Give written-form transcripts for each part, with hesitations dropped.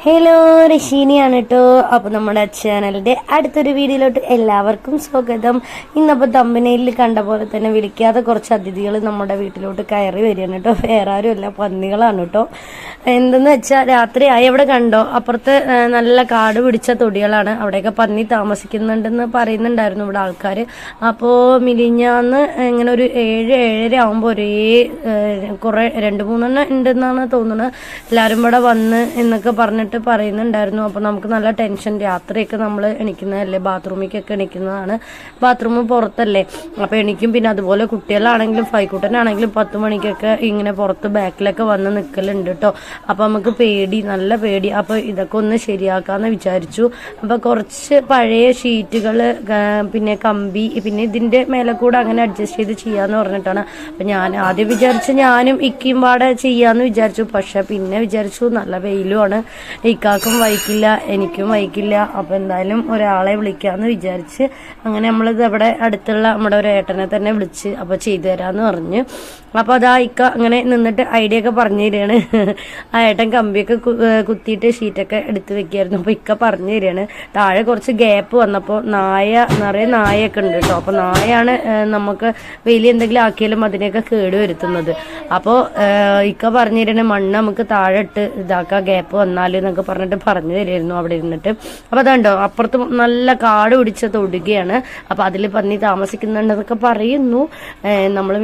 Hello, റഷീനിയാണ് കേട്ടോ. അപ്പോൾ നമ്മുടെ ചാനലിൻ്റെ അടുത്തൊരു വീഡിയോയിലോട്ട് എല്ലാവർക്കും സ്വാഗതം. ഇന്നപ്പോൾ തമ്പനയിൽ കണ്ട പോലെ തന്നെ വിളിക്കാതെ കുറച്ച് അതിഥികൾ നമ്മുടെ വീട്ടിലോട്ട് കയറി വരികയാണ് കേട്ടോ. വേറെ ആരുമല്ല, പന്നികളാണ് കേട്ടോ. എന്തെന്ന് വെച്ചാൽ രാത്രിയായി അവിടെ കണ്ടോ, അപ്പുറത്ത് നല്ല കാട് പിടിച്ച തൊടികളാണ്. അവിടെയൊക്കെ പന്നി താമസിക്കുന്നുണ്ടെന്ന് പറയുന്നുണ്ടായിരുന്നു ഇവിടെ ആൾക്കാർ. അപ്പോൾ മിലിഞ്ഞാന്ന് ഇങ്ങനെ ഒരു 7-7:30 ആകുമ്പോൾ ഒരേ കുറേ 2-3 ഉണ്ടെന്നാണ് തോന്നുന്നത്. എല്ലാവരും ഇവിടെ വന്ന് എന്നൊക്കെ പറഞ്ഞിട്ട് പറയുന്നുണ്ടായിരുന്നു. അപ്പോൾ നമുക്ക് നല്ല ടെൻഷൻ. രാത്രിയൊക്കെ നമ്മൾ എണിക്കുന്നതല്ലേ, ബാത്റൂമിലേക്കൊക്കെ എണിക്കുന്നതാണ്. ബാത്റൂം പുറത്തല്ലേ, അപ്പോൾ എണിക്കും. പിന്നെ അതുപോലെ കുട്ടികളാണെങ്കിലും ഫൈക്കൂട്ടനാണെങ്കിലും 10 മണിക്കൊക്കെ ഇങ്ങനെ പുറത്ത് ബാക്കിലൊക്കെ വന്ന് നിൽക്കലുണ്ട് കേട്ടോ. അപ്പോൾ നമുക്ക് പേടി, നല്ല പേടി. അപ്പോൾ ഇതൊക്കെ ഒന്ന് ശരിയാക്കാമെന്ന് വിചാരിച്ചു. അപ്പോൾ കുറച്ച് പഴയ ഷീറ്റുകൾ, പിന്നെ കമ്പി, പിന്നെ ഇതിൻ്റെ മേലെ കൂടെ അങ്ങനെ അഡ്ജസ്റ്റ് ചെയ്ത് ചെയ്യാമെന്ന് പറഞ്ഞിട്ടാണ്. അപ്പം ഞാൻ ആദ്യം വിചാരിച്ചു ഞാനും ഇക്കയും പാടെ ചെയ്യാമെന്ന് വിചാരിച്ചു. പക്ഷെ പിന്നെ വിചാരിച്ചു നല്ല വെയിലുമാണ്, ഇക്കാക്കും വഹിക്കില്ല, എനിക്കും വഹിക്കില്ല. അപ്പോൾ എന്തായാലും ഒരാളെ വിളിക്കാമെന്ന് വിചാരിച്ച് അങ്ങനെ നമ്മളിത് ഇവിടെ അടുത്തുള്ള നമ്മുടെ ഒരു ഏട്ടനെ തന്നെ വിളിച്ച് അപ്പോൾ ചെയ്തു തരാമെന്ന് പറഞ്ഞു. അപ്പോൾ അതാ ഇക്ക അങ്ങനെ നിന്നിട്ട് ഐഡിയ ഒക്കെ പറഞ്ഞു തരികയാണ്. ആ ഏട്ടൻ കമ്പിയൊക്കെ കുത്തിയിട്ട് ഷീറ്റൊക്കെ എടുത്ത് വെക്കുകയായിരുന്നു. അപ്പോൾ ഇക്ക പറഞ്ഞു തരികയാണ്. താഴെ കുറച്ച് ഗ്യാപ്പ് വന്നപ്പോൾ നിറയെ നായൊക്കെ ഉണ്ട് കേട്ടോ. അപ്പോൾ നായാണ് നമുക്ക് വെയിൽ എന്തെങ്കിലും ആക്കിയാലും അതിനെയൊക്കെ കേട് വരുത്തുന്നത്. അപ്പോൾ ഇക്ക പറഞ്ഞു തരികയാണ്, മണ്ണ് നമുക്ക് താഴെ ഇട്ട് ഇതാക്കാം ഗ്യാപ്പ് വന്നാൽ എന്നൊക്കെ പറഞ്ഞിട്ട് പറഞ്ഞു തരുമായിരുന്നു അവിടെ ഇരുന്നിട്ട്. അപ്പോൾ അതുണ്ടോ അപ്പുറത്ത് നല്ല കാട് പിടിച്ച തൊടുകയാണ്. അപ്പോൾ അതിൽ പന്നി താമസിക്കുന്നുണ്ടെന്നൊക്കെ പറയുന്നു. നമ്മൾ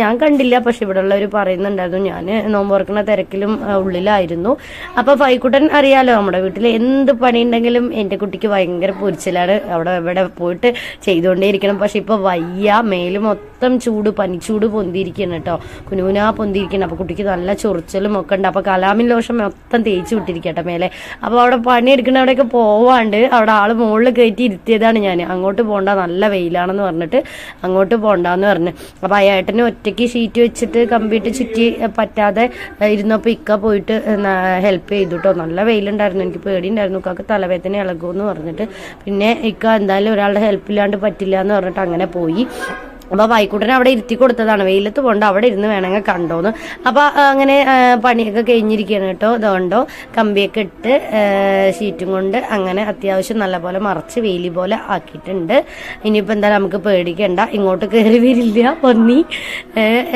ഞാൻ കണ്ടില്ല, പക്ഷെ ഇവിടെ ഉള്ളവർ പറയുന്നുണ്ടായിരുന്നു. ഞാൻ നോമ്പ് തുറക്കുന്ന തിരക്കിലും ഉള്ളിലായിരുന്നു. അപ്പോൾ ഫൈക്കുട്ടൻ അറിയാലോ, നമ്മുടെ വീട്ടിൽ എന്ത് പണിയുണ്ടെങ്കിലും എൻ്റെ കുട്ടിക്ക് ഭയങ്കര പൊരിച്ചിലാണ്. അവിടെ ഇവിടെ പോയിട്ട് ചെയ്തുകൊണ്ടേയിരിക്കണം. പക്ഷെ ഇപ്പോൾ വയ്യ, മേല് മൊത്തം ചൂട്, പനിച്ചൂട് പൊന്തിയിരിക്കണം കേട്ടോ, കുനുകുനാ പൊന്തിയിരിക്കണം. അപ്പോൾ കുട്ടിക്ക് നല്ല ചൊറിച്ചലും ഒക്കെ ഉണ്ട്. അപ്പോൾ കലാമിൻ ലോഷൻ മൊത്തം തേച്ച് വിട്ടിരിക്കട്ടെ മേലെ. അപ്പോൾ അവിടെ പണിയെടുക്കുന്ന അവിടെയൊക്കെ പോവാണ്ട് അവിടെ ആൾ മുകളിൽ കയറ്റി ഇരുത്തിയതാണ് ഞാൻ. അങ്ങോട്ട് പോകണ്ട, നല്ല വെയിലാണെന്ന് പറഞ്ഞിട്ട് അങ്ങോട്ട് പോകണ്ടെന്ന് പറഞ്ഞു. അപ്പോൾ ആ ഏട്ടന് ഒറ്റയ്ക്ക് ഷീറ്റ് വെച്ചിട്ട് കമ്പിയിട്ട് ചുറ്റി പറ്റാതെ ഇരുന്നപ്പോൾ ഇക്ക പോയിട്ട് ഹെൽപ്പ് ചെയ്തു കേട്ടോ. നല്ല വെയിലുണ്ടായിരുന്നു, എനിക്ക് പേടിയുണ്ടായിരുന്നു ഇക്കാക്ക് തലവേദന ഇളകുമെന്ന് പറഞ്ഞിട്ട്. പിന്നെ ഇക്ക എന്തായാലും ഒരാളുടെ ഹെൽപ്പില്ലാണ്ട് പറ്റില്ല എന്ന് പറഞ്ഞിട്ട് അങ്ങനെ പോയി. അപ്പോൾ വൈക്കൂട്ടനെ അവിടെ ഇരുത്തി കൊടുത്തതാണ്, വെയിലത്ത് പോകണ്ട, അവിടെ ഇരുന്ന് വേണമെങ്കിൽ കണ്ടോന്ന്. അപ്പോൾ അങ്ങനെ പണിയൊക്കെ കഴിഞ്ഞിരിക്കുകയാണ് കേട്ടോ. ഇതുകൊണ്ടോ കമ്പിയൊക്കെ ഇട്ട് ഷീറ്റും കൊണ്ട് അങ്ങനെ അത്യാവശ്യം നല്ലപോലെ മറച്ച് വെയിലി പോലെ ആക്കിയിട്ടുണ്ട്. ഇനിയിപ്പോൾ എന്തായാലും നമുക്ക് പേടിക്കണ്ട, ഇങ്ങോട്ട് കയറി വരില്ല പന്നി.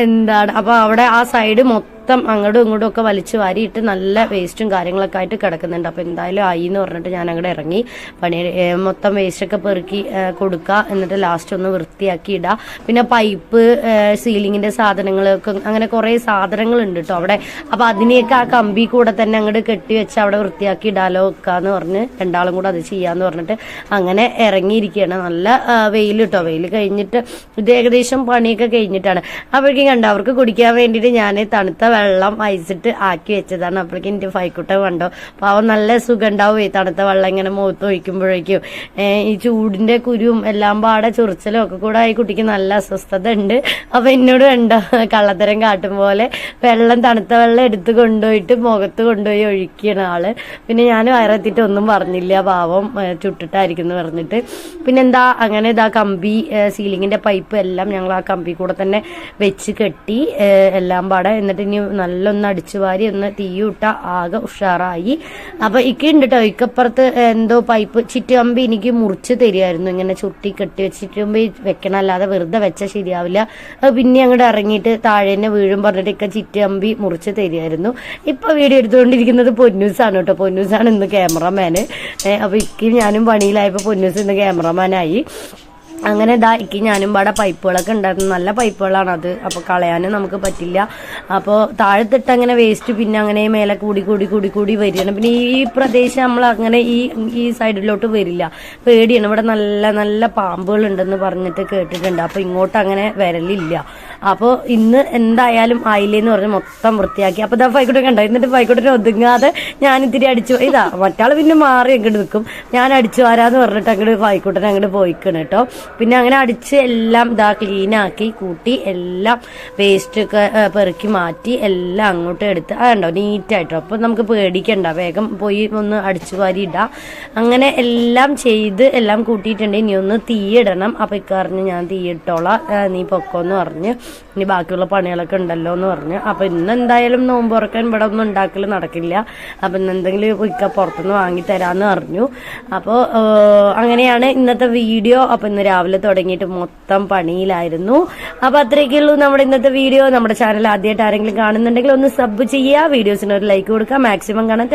എന്താണ് അപ്പോൾ അവിടെ ആ സൈഡ് മൊത്തം അങ്ങോട്ടും ഇങ്ങോട്ടും ഒക്കെ വലിച്ചു വാരിയിട്ട് നല്ല വേസ്റ്റും കാര്യങ്ങളൊക്കെ ആയിട്ട് കിടക്കുന്നുണ്ട്. അപ്പോൾ എന്തായാലും ആയി എന്ന് പറഞ്ഞിട്ട് ഞാൻ അങ്ങോട്ട് ഇറങ്ങി പണി മൊത്തം വേസ്റ്റൊക്കെ പെറുക്കി കൊടുക്കുക, എന്നിട്ട് ലാസ്റ്റ് ഒന്ന് വൃത്തിയാക്കി ഇടുക. പിന്നെ പൈപ്പ്, സീലിങ്ങിൻ്റെ സാധനങ്ങളൊക്കെ അങ്ങനെ കുറേ സാധനങ്ങളുണ്ട് കേട്ടോ അവിടെ. അപ്പോൾ അതിനെയൊക്കെ ആ കമ്പി കൂടെ തന്നെ അങ്ങോട്ട് കെട്ടി വെച്ച് അവിടെ വൃത്തിയാക്കി ഇടാലോ വെക്കാന്ന് പറഞ്ഞ് രണ്ടാളും കൂടെ അത് ചെയ്യാന്ന് പറഞ്ഞിട്ട് അങ്ങനെ ഇറങ്ങിയിരിക്കുകയാണ്. നല്ല വെയിൽ കേട്ടോ. വെയിൽ കഴിഞ്ഞിട്ട് ഇത് ഏകദേശം പണിയൊക്കെ കഴിഞ്ഞിട്ടാണ്. അപ്പോഴേക്കും കണ്ടോ, അവർക്ക് കുടിക്കാൻ വേണ്ടിയിട്ട് ഞാൻ തണുത്ത വെള്ളം ഐസിട്ട് ആക്കി വെച്ചതാണ്. അപ്പോഴേക്കും എൻ്റെ ഫൈക്കുട്ട കണ്ടോ, പാവം നല്ല സുഖം ഉണ്ടാവും ഈ തണുത്ത വെള്ളം ഇങ്ങനെ മുഖത്ത് ഒഴിക്കുമ്പോഴേക്കും. ഈ ചൂടിൻ്റെ കുരുവും എല്ലാം പാടെ ചൊറിച്ചലും ഒക്കെ കൂടെ ഈ കുട്ടിക്ക് നല്ല അസ്വസ്ഥത ഉണ്ട്. അപ്പോൾ എന്നോട് കണ്ടോ കള്ളത്തരം കാട്ടും പോലെ തണുത്ത വെള്ളം എടുത്ത് കൊണ്ടുപോയിട്ട് മുഖത്ത് കൊണ്ടുപോയി ഒഴിക്കുകയാണ് ആള്. പിന്നെ ഞാൻ വയറെത്തിയിട്ട് ഒന്നും പറഞ്ഞില്ല, പാവം ചുട്ടിട്ടായിരിക്കും എന്ന് പറഞ്ഞിട്ട്. പിന്നെന്താ അങ്ങനെ ഇതാ കമ്പി, സീലിങ്ങിൻ്റെ പൈപ്പ് എല്ലാം ഞങ്ങൾ ആ കമ്പി കൂടെ തന്നെ വെച്ച് കെട്ടി എല്ലാം പാടെ. എന്നിട്ട് ഇനി നല്ലൊന്ന് അടിച്ചു വാരി ഒന്ന് തീയൂട്ട ആകെ ഉഷാറായി. അപ്പോൾ ഇക്കുണ്ട് കേട്ടോ, ഇക്കപ്പുറത്ത് എന്തോ പൈപ്പ് ചിറ്റുകമ്പി എനിക്ക് മുറിച്ച് തരുമായിരുന്നു. ഇങ്ങനെ ചുട്ടി കെട്ടി വെച്ച് ചിറ്റുകമ്പി വെക്കണം, അല്ലാതെ വെറുതെ വെച്ചാൽ ശരിയാവില്ല. അത് പിന്നെ അങ്ങോട്ട് ഇറങ്ങിയിട്ട് താഴെ തന്നെ വീഴും പറഞ്ഞിട്ട് ഇക്ക ചിറ്റുകമ്പി മുറിച്ച് തരുമായിരുന്നു. ഇപ്പോൾ വീഡിയോ എടുത്തുകൊണ്ടിരിക്കുന്നത് പൊന്നൂസാണ് കേട്ടോ. പൊന്നൂസാണ് ഇന്ന് ക്യാമറമാന്. അപ്പോൾ ഇക്കും ഞാനും പണിയിലായപ്പോൾ പൊന്നൂസ് ഇന്ന് ക്യാമറമാനായി. അങ്ങനെ ഇതാ ഇക്ക് ഞാനും പാടെ പൈപ്പുകളൊക്കെ ഉണ്ടായിരുന്നു, നല്ല പൈപ്പുകളാണ് അത്. അപ്പോൾ കളയാനും നമുക്ക് പറ്റില്ല. അപ്പോൾ താഴത്തിട്ട് അങ്ങനെ വേസ്റ്റ് പിന്നെ അങ്ങനെ മേലെ കൂടി കൂടി കൂടി കൂടി വരികയാണ്. പിന്നെ ഈ പ്രദേശം നമ്മൾ അങ്ങനെ ഈ സൈഡിലോട്ട് വരില്ല, പേടിയാണ്. ഇവിടെ നല്ല നല്ല പാമ്പുകളുണ്ടെന്ന് പറഞ്ഞിട്ട് കേട്ടിട്ടുണ്ട്. അപ്പോൾ ഇങ്ങോട്ട് അങ്ങനെ വരലില്ല. അപ്പോൾ ഇന്ന് എന്തായാലും ആയില്ലേന്ന് പറഞ്ഞ് മൊത്തം വൃത്തിയാക്കി. അപ്പോൾ ഇതാ ഫൈക്കൂട്ടൻ കണ്ടോ, എന്നിട്ട് ഫൈക്കൂട്ടനെ ഒതുങ്ങാതെ ഞാൻ ഇത്തിരി അടിച്ചു ഇതാ മറ്റാൾ പിന്നെ മാറി അങ്ങോട്ട് നിൽക്കും, ഞാൻ അടിച്ചു വരാന്ന് പറഞ്ഞിട്ട് അങ്ങോട്ട് ഫൈക്കൂട്ടനെ അങ്ങോട്ട് പോയിക്കണം കേട്ടോ. പിന്നെ അങ്ങനെ അടിച്ച് എല്ലാം ഇതാ ക്ലീനാക്കി കൂട്ടി എല്ലാം വേസ്റ്റ് ഒക്കെ പെറുക്കി മാറ്റി എല്ലാം അങ്ങോട്ട് എടുത്ത് അതുണ്ടോ നീറ്റായിട്ടോ. അപ്പോൾ നമുക്ക് പേടിക്കണ്ട, വേഗം പോയി ഒന്ന് അടിച്ചു വാരി ഇടാം. അങ്ങനെ എല്ലാം ചെയ്ത് എല്ലാം കൂട്ടിയിട്ടുണ്ട്. ഇനി ഒന്ന് തീയിടണം. അപ്പോൾ ഇക്കറിഞ്ഞ് ഞാൻ തീയിട്ടോളാം, നീ പൊക്കോന്ന് പറഞ്ഞ്, ഇനി ബാക്കിയുള്ള പണികളൊക്കെ ഉണ്ടല്ലോ എന്ന് പറഞ്ഞു. അപ്പോൾ ഇന്ന് എന്തായാലും നോമ്പ് തുറക്കാൻ ഇവിടെ ഒന്നും ഉണ്ടാക്കൽ നടക്കില്ല. അപ്പം ഇന്ന് എന്തെങ്കിലും ഇക്ക പുറത്തുനിന്ന് വാങ്ങി തരാമെന്ന് പറഞ്ഞു. അപ്പോൾ അങ്ങനെയാണ് ഇന്നത്തെ വീഡിയോ. അപ്പോൾ ഇന്ന് രാവിലെ തുടങ്ങിയിട്ട് മൊത്തം പണിയിലായിരുന്നു. അപ്പോൾ അത്രയൊക്കെയുള്ളൂ നമ്മുടെ ഇന്നത്തെ വീഡിയോ. നമ്മുടെ ചാനൽ ആദ്യമായിട്ട് ആരെങ്കിലും കാണുന്നുണ്ടെങ്കിൽ ഒന്ന് സബ് ചെയ്യുക, വീഡിയോസിന് ഒരു ലൈക്ക് കൊടുക്കുക, മാക്സിമം കാണാൻ.